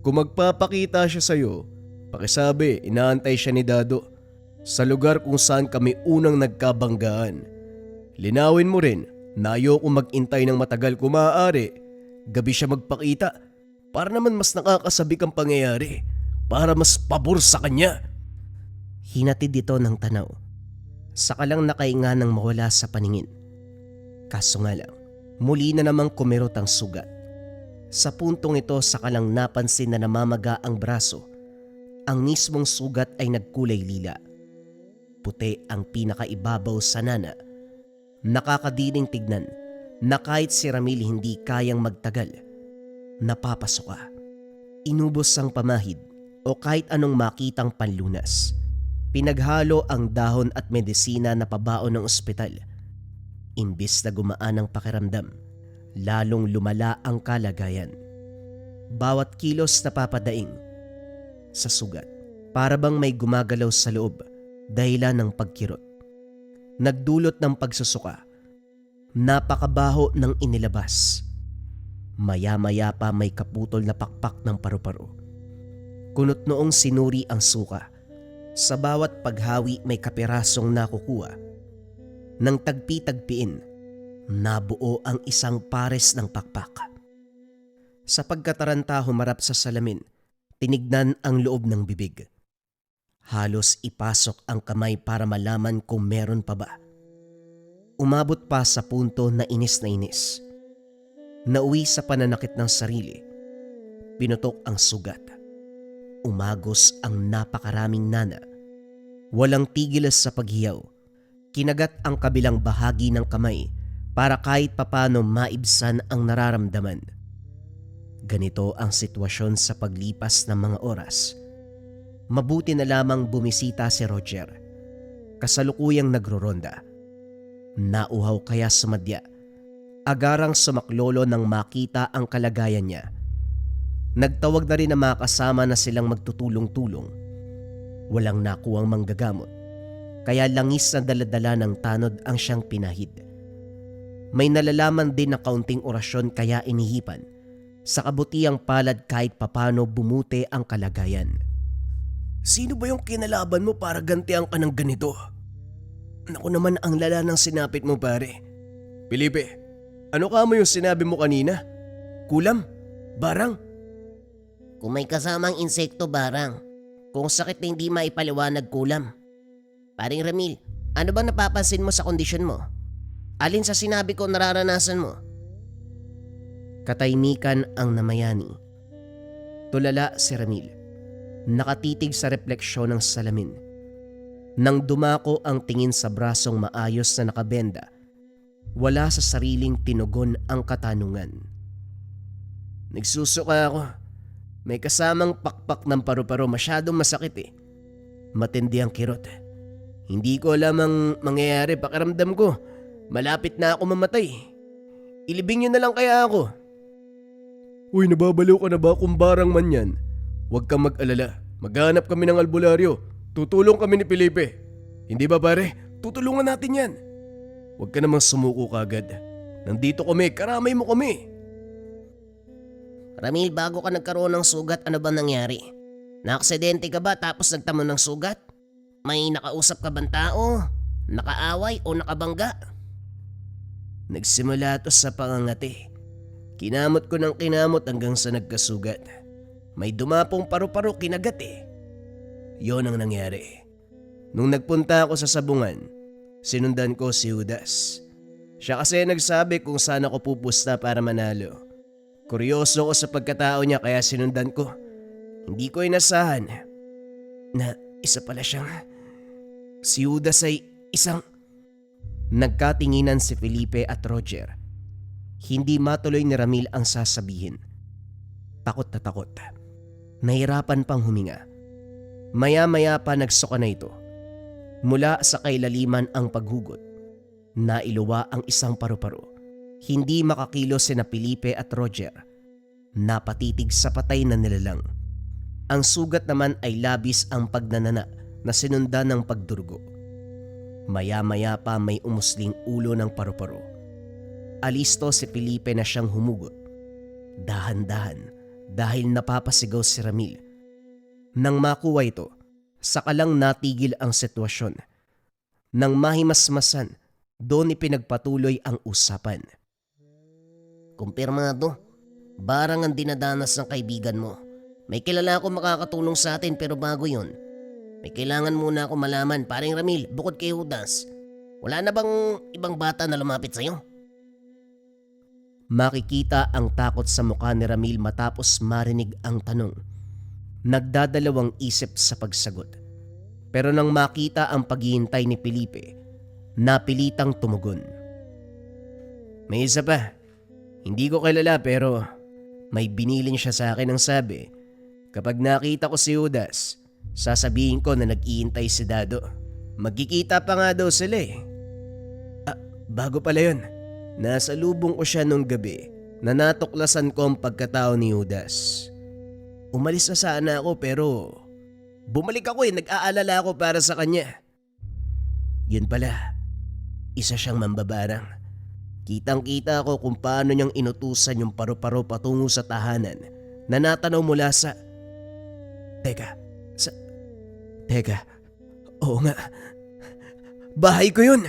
Kung magpapakita siya sa'yo, pakisabi inaantay siya ni Dado sa lugar kung saan kami unang nagkabanggaan. Linawin mo rin na ayoko mag-intay ng matagal kung maaari. Gabi siya magpakita para naman mas nakakasabik ang pangyayari, para mas pabor sa kanya. Hinatid ito ng tanaw. Saka lang nakainga nang mawala sa paningin. Kaso nga lang, muli na namang kumirot ang sugat. Sa puntong ito saka lang napansin na namamaga ang braso. Ang mismong sugat ay nagkulay lila. Puti ang pinakaibabaw sa nana. Nakakadiling tignan na kahit si Ramil hindi kayang magtagal. Napapasok ka. Inubos ang pamahid o kahit anong makitang panlunas. Pinaghalo ang dahon at medisina na pabaon ng ospital. Imbis na gumaan ang pakiramdam, lalong lumala ang kalagayan. Bawat kilos na papadaing sa sugat, para bang may gumagalaw sa loob dahilan ng pagkirot. Nagdulot ng pagsusuka. Napakabaho ng inilabas. Maya-maya pa may kaputol na pakpak ng paru-paro. Kunot noong sinuri ang suka. Sa bawat paghawi may kapirasong nakukuha. Nang tagpi-tagpiin, nabuo ang isang pares ng pakpak. Sa pagkataranta humarap sa salamin, tinignan ang loob ng bibig. Halos ipasok ang kamay para malaman kung meron pa ba. Umabot pa sa punto na inis na inis. Nauwi sa pananakit ng sarili. Pinutok ang sugat. Umagos ang napakaraming nana. Walang tigil sa paghiyaw. Kinagat ang kabilang bahagi ng kamay para kahit papano maibsan ang nararamdaman. Ganito ang sitwasyon sa paglipas ng mga oras. Mabuti na lamang bumisita si Roger. Kasalukuyang nagroronda. Nauhaw kaya sumadya. Agarang sumaklolo nang makita ang kalagayan niya. Nagtawag na rin ang mga kasama na silang magtutulong-tulong. Walang nakuwang manggagamot, kaya langis na daladala ng tanod ang siyang pinahid. May nalalaman din na kaunting orasyon kaya inihipan. Sa kabutiang palad kahit papano bumuti ang kalagayan. Sino ba yung kinalaban mo para gantihan ka ng ganito? Naku naman ang lala ng sinapit mo pare. Felipe, ano ka mo yung sinabi mo kanina? Kulam? Barang? Kung may kasamang insekto, barang. Kung sakit na hindi maipaliwanag, kulam. Paring Ramil, ano bang napapansin mo sa kondisyon mo? Alin sa sinabi ko nararanasan mo? Katahimikan ang namayani. Tulala si Ramil. Nakatitig sa refleksyon ng salamin. Nang dumako ang tingin sa brasong maayos na nakabenda, wala sa sariling tinugon ang katanungan. Nagsusuka ako. May kasamang pakpak ng paru-paro, masyadong masakit eh. Matindi ang kirot. Hindi ko alam ang mangyayari, pakiramdam ko. Malapit na ako mamatay. Ilibing niyo na lang kaya ako. Uy, nababaliw ka na ba kung barang man yan? Huwag kang mag-alala. Maghanap kami ng albularyo. Tutulong kami ni Felipe. Hindi ba pare? Tutulungan natin yan. Huwag ka namang sumuko kagad. Nandito kami, karamay mo kami. Ramil, bago ka nagkaroon ng sugat, ano ba nangyari? Naaksidente ka ba tapos nagtamo ng sugat? May nakausap ka bang tao? Nakaaway o nakabangga? Nagsimula to sa pangangati. Kinamot ko ng kinamot hanggang sa nagkasugat. May dumapong paru-paro kinagat eh. Yon ang nangyari. Nung nagpunta ako sa sabungan, sinundan ko si Judas. Siya kasi nagsabi kung saan ako pupusta para manalo. Kuryoso ko sa pagkatao niya kaya sinundan ko. Hindi ko inasahan na isa pala siyang... Si Judas ay isang... Nagkatinginan si Felipe at Roger. Hindi matuloy ni Ramil ang sasabihin. Takot na takot. Nahirapan pang huminga. Maya-maya pa nagsuka na ito. Mula sa kailaliman ang paghugot. Nailuwa ang isang paru-paro. Hindi makakilos sina Felipe at Roger. Napatitig sa patay na nilalang. Ang sugat naman ay labis ang pagnanana na sinundan ng pagdurugo. Maya-maya pa may umusling ulo ng paru-paro. Alisto si Felipe na siyang humugot. Dahan-dahan dahil napapasigaw si Ramil. Nang makuha ito, saka lang natigil ang sitwasyon. Nang mahimasmasan, doon ipinagpatuloy ang usapan. Kumpirmado, barang ang dinadanas ng kaibigan mo. May kilala ako makakatulong sa atin pero bago yon, may kailangan muna ako malaman, paring Ramil, bukod kay Judas. Wala na bang ibang bata na lumapit sa'yo? Makikita ang takot sa mukha ni Ramil matapos marinig ang tanong. Nagdadalawang isip sa pagsagot. Pero nang makita ang paghihintay ni Felipe, napilitang tumugon. May isa pa. Hindi ko kilala pero may binilin siya sa akin ng sabi. Kapag nakita ko si Judas, Sasabihin ko na nag-iintay si Dado. Magkikita pa nga daw sila eh. Bago pala yun. Nasa lubong ko siya nung gabi na natuklasan ko ang pagkatao ni Judas. Umalis na sana ako pero bumalik ako eh, nag-aalala ako para sa kanya. Yun pala, isa siyang mambabarang. Kitang-kita ko kung paano niyang inutusan yung paru-paro patungo sa tahanan na natanaw mula sa... Teka, oo nga, bahay ko yun!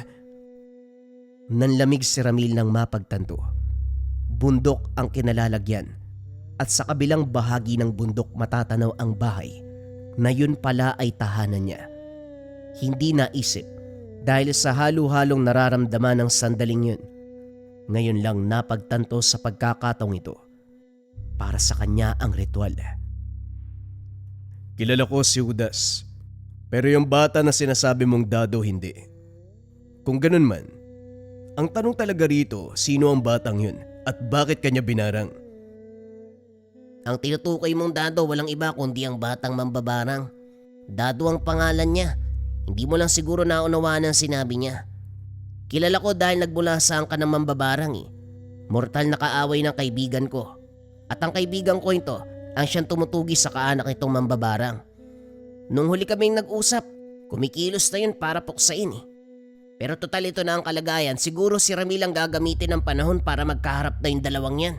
Nanlamig si Ramil nang mapagtanto. Bundok ang kinalalagyan at sa kabilang bahagi ng bundok matatanaw ang bahay na yun pala ay tahanan niya. Hindi naisip dahil sa halo-halong nararamdaman ng sandaling yun. Ngayon lang napagtanto sa pagkakataong ito. Para sa kanya ang ritual. Kilala ko si Judas, pero yung bata na sinasabi mong Dado hindi. Kung ganun man, ang tanong talaga rito, sino ang batang yun at bakit kanya binarang? Ang tinutukoy mong Dado walang iba kundi ang batang mambabarang. Dado ang pangalan niya. Hindi mo lang siguro naunawaan ang sinabi niya. Kilala ko dahil nagbulasang ka ng mambabarang eh. Mortal na kaaway ng kaibigan ko. At ang kaibigan ko ito ang siyang tumutugi sa kaanak nitong mambabarang. Nung huli kaming nag-usap, kumikilos na yun para puksain eh. Pero total ito na ang kalagayan, siguro si Ramil ang gagamitin ng panahon para magkaharap na yung dalawang yan.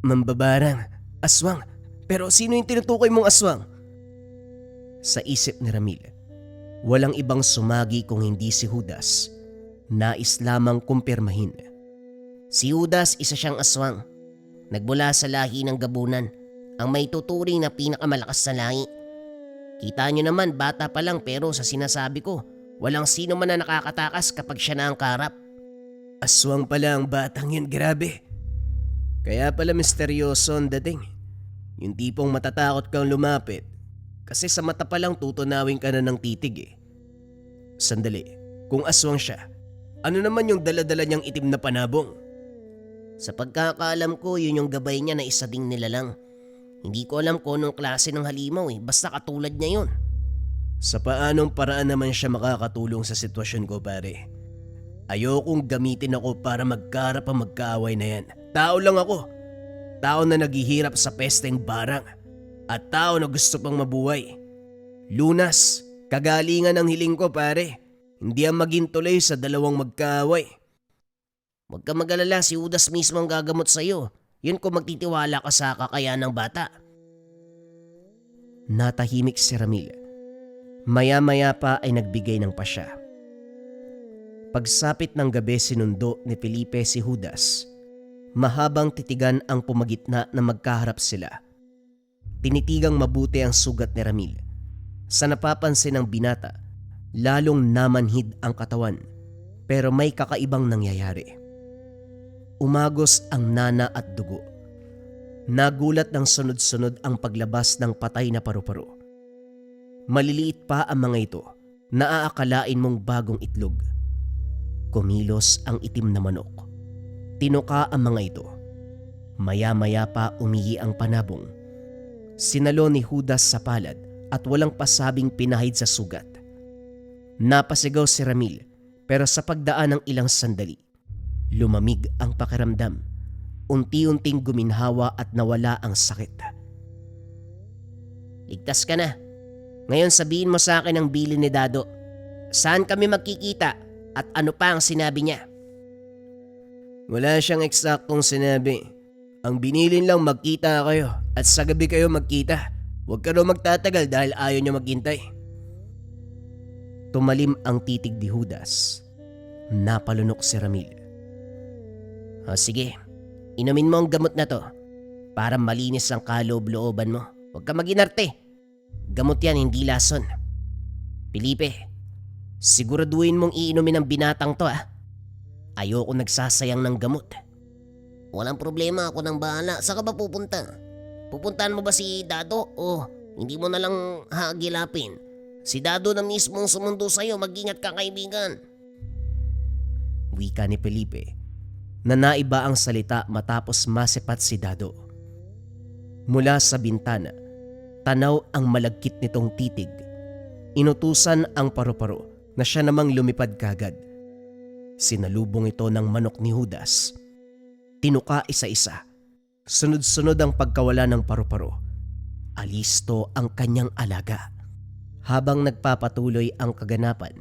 Mambabarang, aswang, pero sino yung tinutukoy mong aswang? Sa isip ni Ramil, walang ibang sumagi kung hindi si Judas. Nais lamang kumpirmahin. Si Judas isa siyang aswang. Nagmula sa lahi ng gabunan, ang may tuturing na pinakamalakas na lahi. Kita nyo naman bata pa lang pero sa sinasabi ko, walang sino man na nakakatakas kapag siya na ang karap. Aswang pala ang batang yun, grabe. Kaya pala misteryoso ang dating. Yung tipong matatakot kang lumapit kasi sa mata pa lang tutunawin ka na ng titig eh. Sandali, kung aswang siya, ano naman yung daladala niyang itim na panabong? Sa pagkakaalam ko, yun yung gabay niya na isa ding nilalang. Hindi ko alam kung anong klase ng halimaw eh, basta katulad niya yun. Sa paanong paraan naman siya makakatulong sa sitwasyon ko, pare? Ayokong gamitin ako para magkarap ang magkaaway na yan. Tao lang ako. Tao na naghihirap sa pesteng barang. At tao na gusto pang mabuhay. Lunas, kagalingan ang hiling ko, pare. Hindi ang maging tuloy sa dalawang magkaaway. Huwag ka mag-alala, si Judas mismo ang gagamot sa'yo. Yun kung magtitiwala ka sa kakayahan ng bata. Natahimik si Ramil. Maya-maya pa ay nagbigay ng pasya. Pagsapit ng gabi sinundo ni Felipe si Judas. Mahabang titigan ang pumagitna na magkaharap sila. Tinitigang mabuti ang sugat ni Ramil. Sa napapansin ng binata, lalong namanhid ang katawan pero may kakaibang nangyayari. Umagos ang nana at dugo. Nagulat ng sunod-sunod ang paglabas ng patay na paru-paro. Maliliit pa ang mga ito na aakalain mong bagong itlog. Kumilos ang itim na manok. Tinuka ang mga ito. Maya-maya pa umihi ang panabong. Sinalo ni Judas sa palad at walang pasabing pinahid sa sugat. Napasigaw si Ramil pero sa pagdaan ng ilang sandali, lumamig ang pakiramdam. Unti-unting guminhawa at nawala ang sakit. Ligtas ka na. Ngayon sabihin mo sa akin ang bilin ni Dado. Saan kami magkikita at ano pa ang sinabi niya? Wala siyang eksaktong sinabi. Ang binilin lang magkita kayo at sa gabi kayo magkita. Huwag ka raw magtatagal dahil ayaw niya maghintay. Tumalim ang titig ni Judas. Napalunok si Ramil. Sige, inumin mo ang gamot na to para malinis ang kaloob-looban mo. Huwag ka maginarte. Gamot yan, hindi lason. Felipe, siguraduhin mong iinumin ang binatang to ah. Ayoko nagsasayang ng gamot. Walang problema, ako nang bahala. Saan ka ba pupunta? Pupuntahan mo ba si Dado o hindi mo na lang hagilapin? Si Dado na mismong sumundo sa'yo, mag-ingat ka kaibigan. Wika ni Felipe na naiba ang salita matapos masipat si Dado. Mula sa bintana, Tanaw ang malagkit nitong titig. Inutusan ang paru-paro na siya namang lumipad kagad. Sinalubong ito ng manok ni Judas. Tinuka isa-isa. Sunod-sunod ang pagkawala ng paru-paro. Alisto ang kanyang alaga. Habang nagpapatuloy ang kaganapan,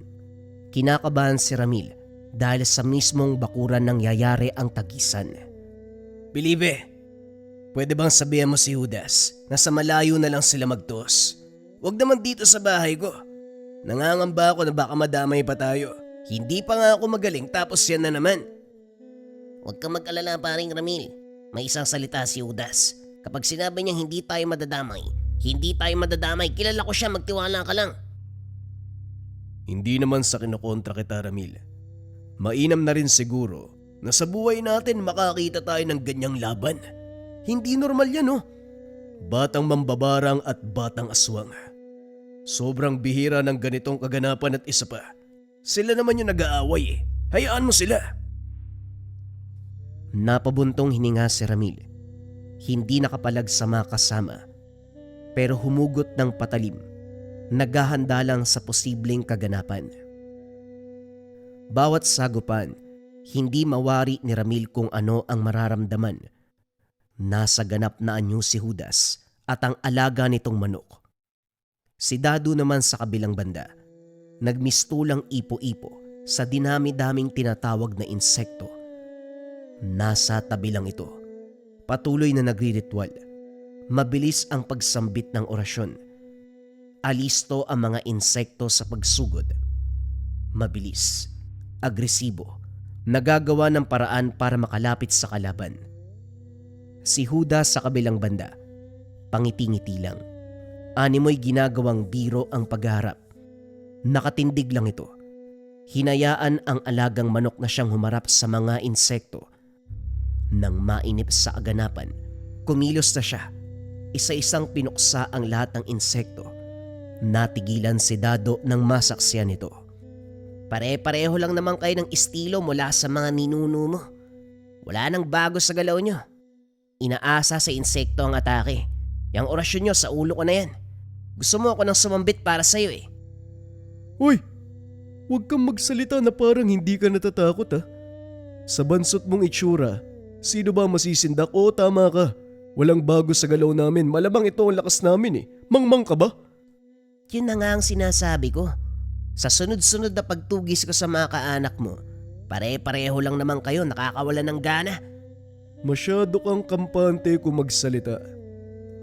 kinakabahan si Ramil dahil sa mismong bakuran nangyayari ang tagisan. Bilibe, pwede bang sabihan mo si Judas na sa malayo na lang sila magtos? Huwag naman dito sa bahay ko. Nangangamba ako na baka madamay pa tayo. Hindi pa nga ako magaling tapos yan na naman. Huwag kang mag-alala paring Ramil. May isang salita si Judas. Kapag sinabi niyang hindi tayo madadamay, kilala ko siya, magtiwala ka lang. Hindi naman sa kinukontra kita, Ramil. Mainam na rin siguro na sa buhay natin makakita tayo ng ganyang laban. Hindi normal yan, oh. Batang mambabarang at batang aswang. Sobrang bihira ng ganitong kaganapan at isa pa. Sila naman yung nag-aaway eh. Hayaan mo sila. Napabuntong hininga si Ramil. Hindi nakapalag sa mga kasama, pero humugot ng patalim, naghahanda lang sa posibleng kaganapan. Bawat sagupan, hindi mawari ni Ramil kung ano ang mararamdaman. Nasa ganap na anyo si Judas at ang alaga nitong manok. Si Dado naman sa kabilang banda, nagmistulang ipo-ipo sa dinami-daming tinatawag na insekto. Nasa tabi lang ito. Patuloy na nagriritual. Mabilis ang pagsambit ng orasyon. Alisto ang mga insekto sa pagsugod. Mabilis, agresibo, nagagawa ng paraan para makalapit sa kalaban. Si Judas sa kabilang banda, pangiti-ngiti lang. Animoy ginagawang biro ang pagharap. Nakatindig lang ito. Hinayaan ang alagang manok na siyang humarap sa mga insekto. Nang mainip sa aganapan, kumilos na siya. Isa-isang pinuksa ang lahat ng insekto. Natigilan si Dado nang masaksiyan ito. Pare-pareho lang naman kayo ng estilo mula sa mga ninuno mo. Wala nang bago sa galaw nyo. Inaasa sa insekto ang atake. Yang orasyon nyo sa ulo ko na yan. Gusto mo ako nang sumambit para sa'yo eh. Hoy, huwag kang magsalita na parang hindi ka natatakot ha. Sa bansot mong itsura, sino ba masisindak? Oo, tama ka. Walang bago sa galaw namin. Malamang ito ang lakas namin eh. Mangmang ka ba? Yun na nga ang sinasabi ko. Sa sunod-sunod na pagtugis ko sa mga kaanak mo, pare-pareho lang naman kayo, nakakawala ng gana. Masyado kang kampante kung magsalita.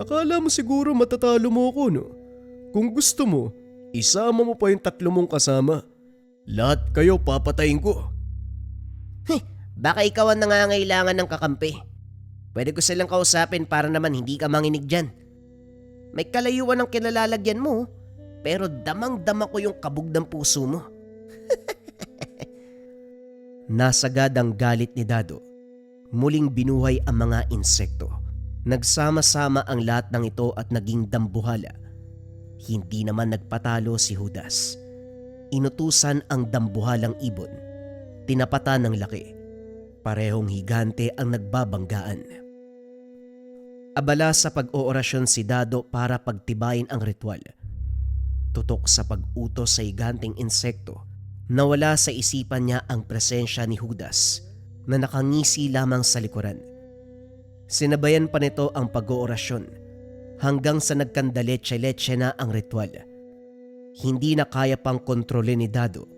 Akala mo siguro matatalo mo ako, no? Kung gusto mo, isama mo pa yung 3 mong kasama. Lahat kayo papatayin ko. Baka ikaw ang nangangailangan ng kakampi. Pwede ko silang kausapin para naman hindi ka manginig dyan. May kalayuan ang kinalalagyan mo, pero damang-dama ko yung kabog ng puso mo. Nasagad ang galit ni Dado. Muling binuhay ang mga insekto. Nagsama-sama ang lahat ng ito at naging dambuhala. Hindi naman nagpatalo si Judas. Inutusan ang dambuhalang ibon. Tinapatan ng laki. Parehong higante ang nagbabanggaan. Abala sa pag-oorasyon si Dado para pagtibayin ang ritual. Tutok sa pag-utos sa higanteng insekto, nawala sa isipan niya ang presensya ni Judas na nakangisi lamang sa likuran. Sinabayan pa nito ang pag-oorasyon hanggang sa nagkandaletse-letse na ang ritual. Hindi na kaya pang kontrolin ni Dado.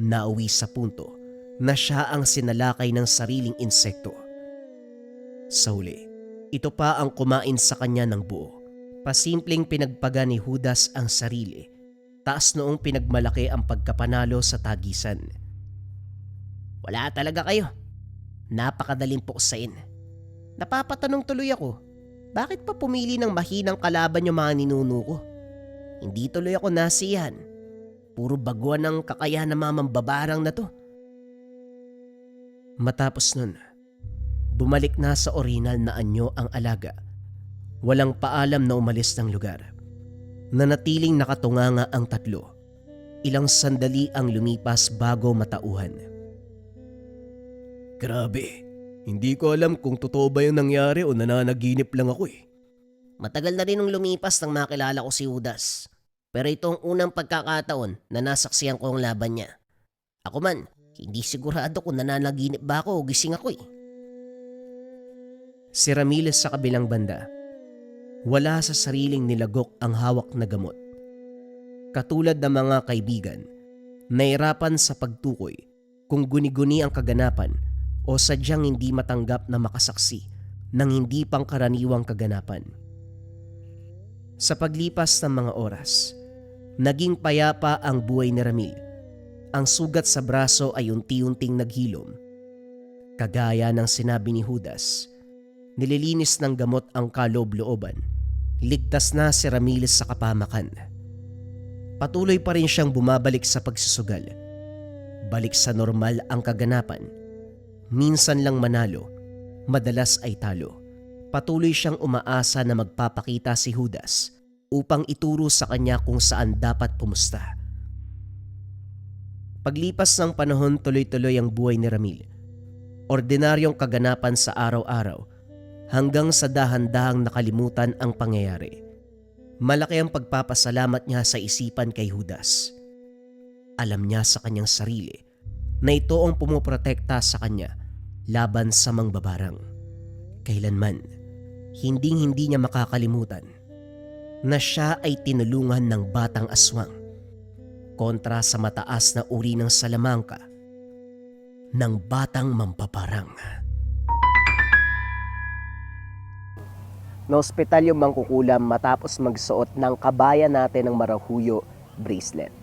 Nauwi sa punto na siya ang sinalakay ng sariling insekto. Sa huli, ito pa ang kumain sa kanya ng buo. Pasimpleng pinagpaga ni Judas ang sarili, taas noong pinagmalaki ang pagkapanalo sa tagisan. Wala talaga kayo. Napakadaling puksain. Napapatanong tuloy ako, bakit pa pumili ng mahinang kalaban yung mga ninuno ko? Hindi tuloy ako nasiyahan. Puro baguan ng kakayahan ng mga mambabarang na to. Matapos nun, bumalik na sa orinal na anyo ang alaga. Walang paalam na umalis ng lugar. Nanatiling nakatunganga ang 3. Ilang sandali ang lumipas bago matauhan. Grabe, hindi ko alam kung totoo ba yung nangyari o nananaginip lang ako eh. Matagal na rin nung lumipas nang makilala ko si Judas. Pero ito ang unang pagkakataon na nasaksihan ko ang laban niya. Ako man, hindi sigurado kung nananaginip ba ako o gising ako eh. Si Ramirez sa kabilang banda, wala sa sariling nilagok ang hawak na gamot. Katulad ng mga kaibigan, nahirapan sa pagtukoy kung guni-guni ang kaganapan o sadyang hindi matanggap na makasaksi ng hindi pangkaraniwang kaganapan. Sa paglipas ng mga oras, naging payapa ang buhay ni Ramil. Ang sugat sa braso ay unti-unting naghilom. Kagaya ng sinabi ni Judas, nililinis ng gamot ang kaloob-looban. Ligtas na si Ramirez sa kapamakan. Patuloy pa rin siyang bumabalik sa pagsusugal. Balik sa normal ang kaganapan. Minsan lang manalo, madalas ay talo. Patuloy siyang umaasa na magpapakita si Judas upang ituro sa kanya kung saan dapat pumusta. Paglipas ng panahon, tuloy-tuloy ang buhay ni Ramil. Ordinaryong kaganapan sa araw-araw hanggang sa dahan-dahang nakalimutan ang pangyayari. Malaki ang pagpapasalamat niya sa isipan kay Judas. Alam niya sa kanyang sarili na ito ang pumuprotekta sa kanya laban sa mangbabarang. Kailanman, hindi niya makakalimutan na siya ay tinulungan ng batang aswang kontra sa mataas na uri ng salamangka ng batang mambabarang. Naospital yung mangkukulam matapos magsuot ng kabayan natin ng marahuyo bracelet.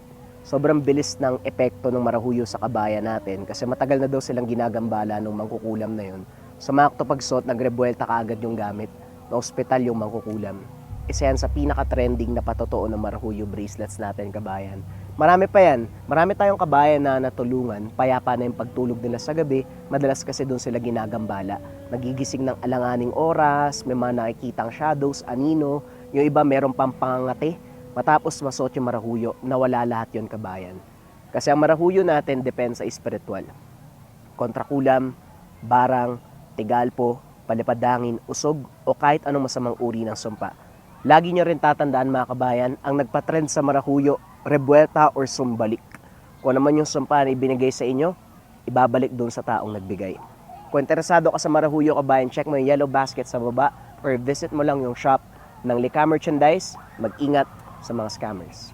Sobrang bilis ng epekto ng marahuyo sa kabayan natin kasi matagal na daw silang ginagambala ng mangkukulam na yun. Sa mga pagsuot, nagrebuelta kaagad yung gamit. Naospital yung mangkukulam. Isa yan sa pinaka-trending na patotoo ng marahuyo bracelets natin, kabayan. Marami pa yan. Marami tayong kabayan na natulungan. Payapa na yung pagtulog nila sa gabi. Madalas kasi doon sila ginagambala. Nagigising ng alanganing oras, may mga nakikitang shadows, anino. Yung iba meron pang pangangati. Matapos masuot yung marahuyo, nawala lahat yon, kabayan. Kasi ang marahuyo natin depende sa espiritual. Kontrakulam, barang, tigalpo, palipadangin, usog, o kahit anong masamang uri ng sumpa. Lagi nyo rin tatandaan, mga kabayan, ang nagpatrend sa marahuyo, rebuelta or sumbalik. Kung naman yung sumpa na ibinigay sa inyo, ibabalik doon sa taong nagbigay. Kung interesado ka sa marahuyo, kabayan, check mo yung yellow basket sa baba or visit mo lang yung shop ng Lika Merchandise. Mag-ingat sa mga scammers.